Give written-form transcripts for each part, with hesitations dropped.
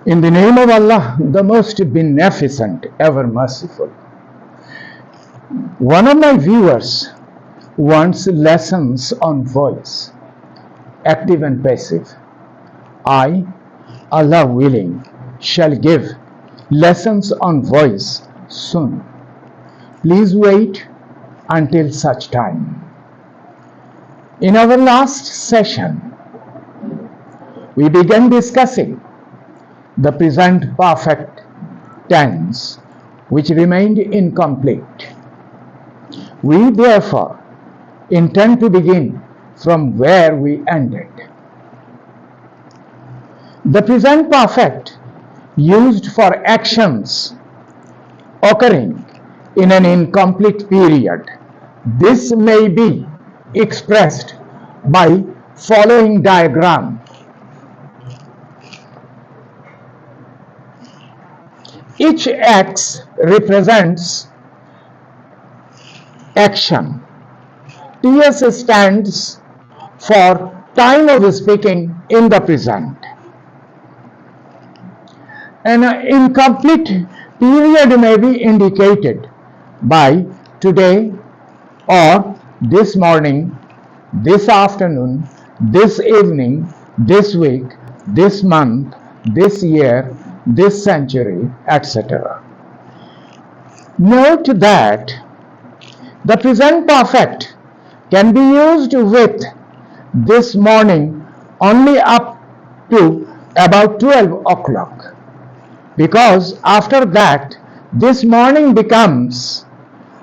In the name of Allah, the most beneficent, ever merciful. One of my viewers wants lessons on voice, active and passive. I, Allah willing, shall give lessons on voice soon. Please wait until such time. In our last session, we began discussing the present perfect tense, which remained incomplete. We therefore intend to begin from where we ended. The present perfect used for actions occurring in an incomplete period. This may be expressed by following diagram. Each X represents action. TS stands for time of speaking in the present. An incomplete period may be indicated by today or this morning, this afternoon, this evening, this week, this month, this year, this century, etc. Note that the present perfect can be used with this morning only up to about 12 o'clock, because after that this morning becomes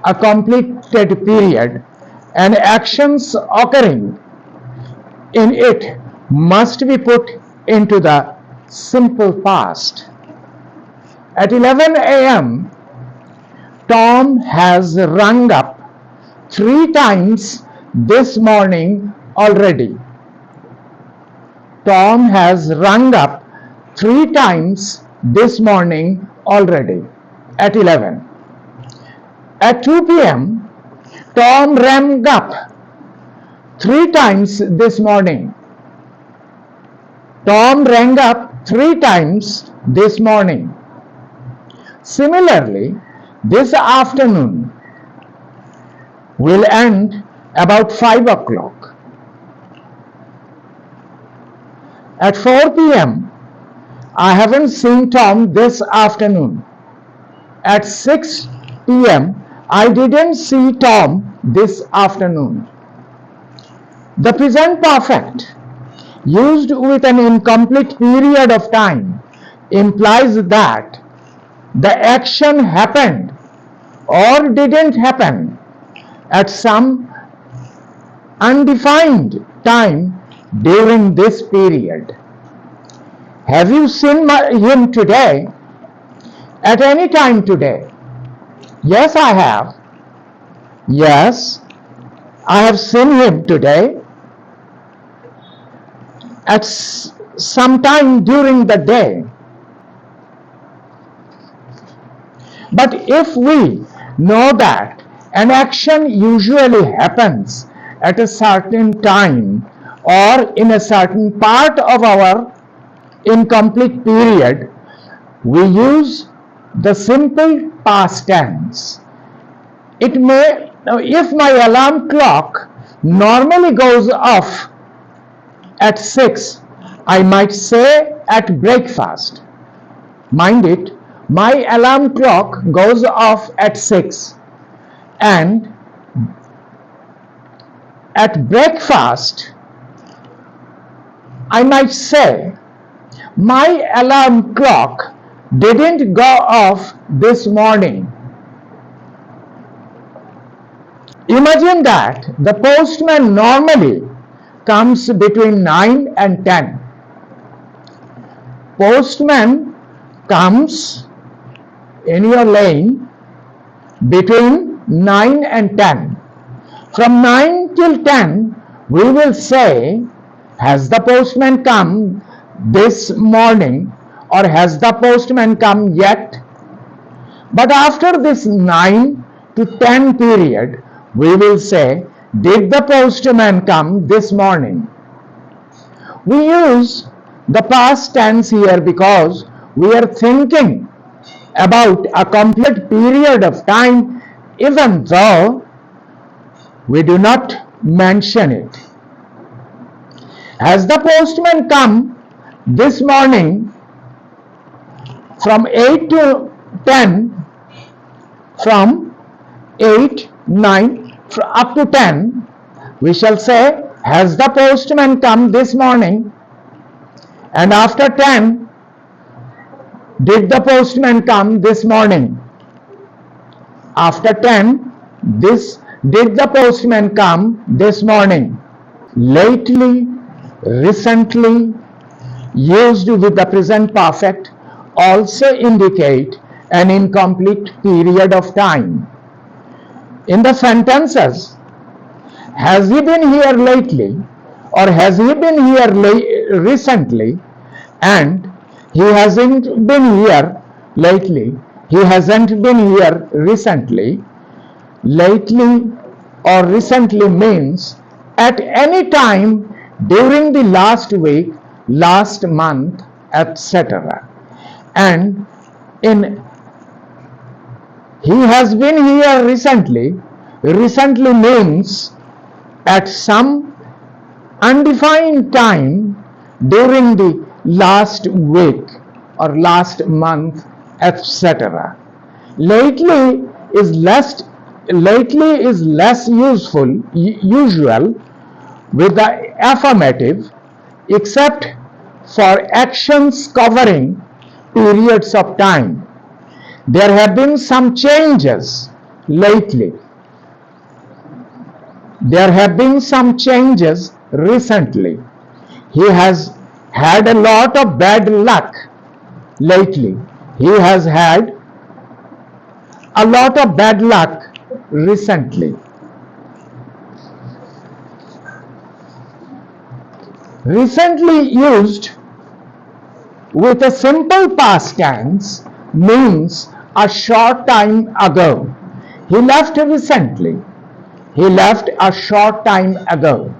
a completed period and actions occurring in it must be put into the simple past. At 11 a.m., Tom has rung up 3 times this morning already. Tom has rung up 3 times this morning already at 11. At 2 p.m., Tom rang up 3 times this morning. Tom rang up 3 times this morning. Similarly, this afternoon will end about 5 o'clock. At 4 p.m., I haven't seen Tom this afternoon. At 6 p.m., I didn't see Tom this afternoon. The present perfect, used with an incomplete period of time, implies that the action happened or didn't happen at some undefined time during this period. Have you seen him today? At any time today? Yes, I have. Yes, I have seen him today. At some time during the day. But if we know that an action usually happens at a certain time or in a certain part of our incomplete period, we use the simple past tense. It may, if my alarm clock normally goes off at 6, I might say at breakfast. Mind it, my alarm clock goes off at 6, and at breakfast I might say my alarm clock didn't go off this morning. Imagine that the postman normally comes between 9 and 10. Postman comes in your lane between 9 and 10. From 9 till 10, we will say, has the postman come this morning, or has the postman come yet? But after this 9 to 10 period, we will say, did the postman come this morning? We use the past tense here because we are thinking about a complete period of time even though we do not mention it. Has the postman come this morning from 8 to 10, from 8, 9 up to 10, we shall say, has the postman come this morning? And after 10, did the postman come this morning? After 10, did the postman come this morning? Lately, recently, used with the present perfect also indicate an incomplete period of time. In the sentences, has he been here lately, or has he been here recently, and he hasn't been here lately, he hasn't been here recently, lately or recently means at any time during the last week, last month, etc. And in he has been here recently, recently means at some undefined time during the last week or last month, etc. Lately is less usual with the affirmative, except for actions covering periods of time. There have been some changes lately. There have been some changes recently. He has had a lot of bad luck lately. He has had a lot of bad luck recently. Recently used with a simple past tense means a short time ago. He left recently. He left a short time ago.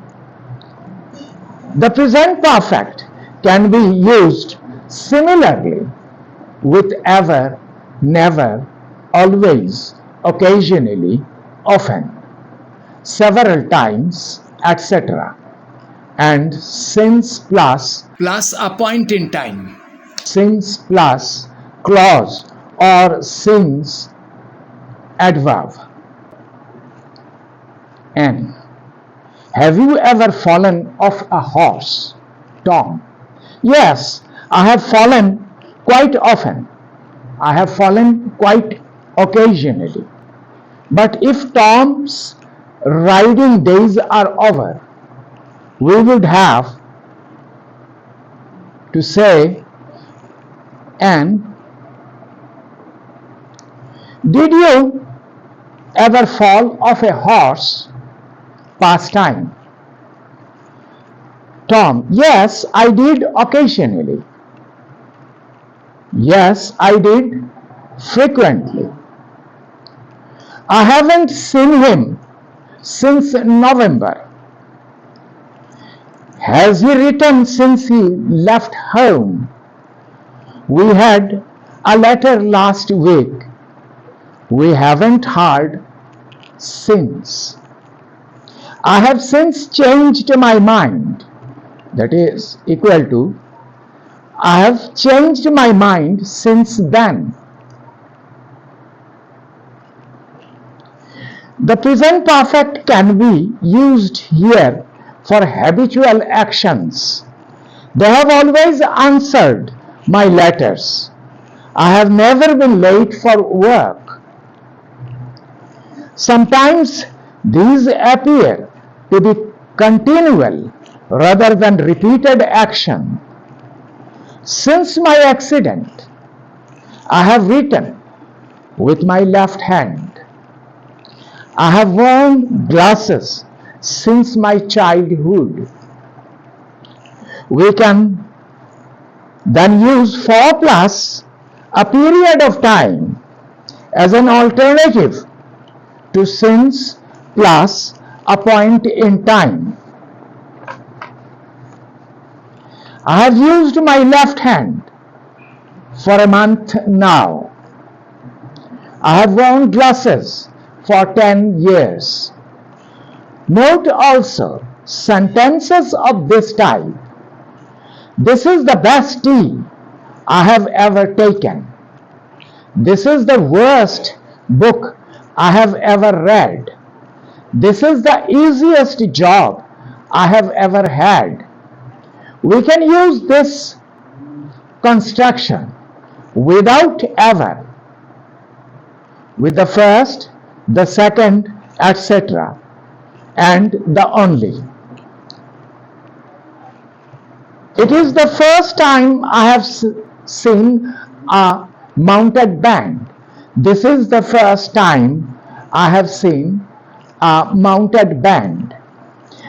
The present perfect can be used similarly with ever, never, always, occasionally, often, several times, etc. And since plus a point in time. Since plus clause or since adverb. N. Have you ever fallen off a horse? Tom. Yes, I have fallen quite often. I have fallen quite occasionally. But if Tom's riding days are over, we would have to say, and did you ever fall off a horse? Past time. Tom. Yes, I did occasionally. Yes, I did frequently. I haven't seen him since November. Has he returned since he left home? We had a letter last week. We haven't heard since. I have since changed my mind. That is equal to I have changed my mind since then. The present perfect can be used here for habitual actions. They have always answered my letters. I have never been late for work. Sometimes these appear to be continual rather than repeated action. Since my accident, I have written with my left hand. I have worn glasses since my childhood. We can then use for plus a period of time as an alternative to since plus a point in time. I have used my left hand for a month now. I have worn glasses for 10 years. Note also sentences of this type. This is the best tea I have ever taken. This is the worst book I have ever read. This is the easiest job I have ever had. We can use this construction without ever, with the first, the second, etc., and the only. It is the first time I have seen a mounted band. This is the first time I have seen a mounted band.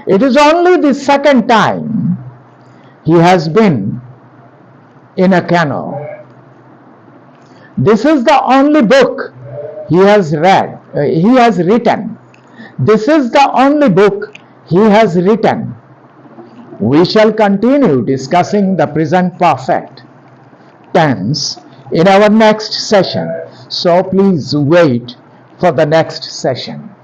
It is only the second time he has been in a canoe. This is the only book he has written. This is the only book he has written. We shall continue discussing the present perfect tense in our next session. So please wait for the next session.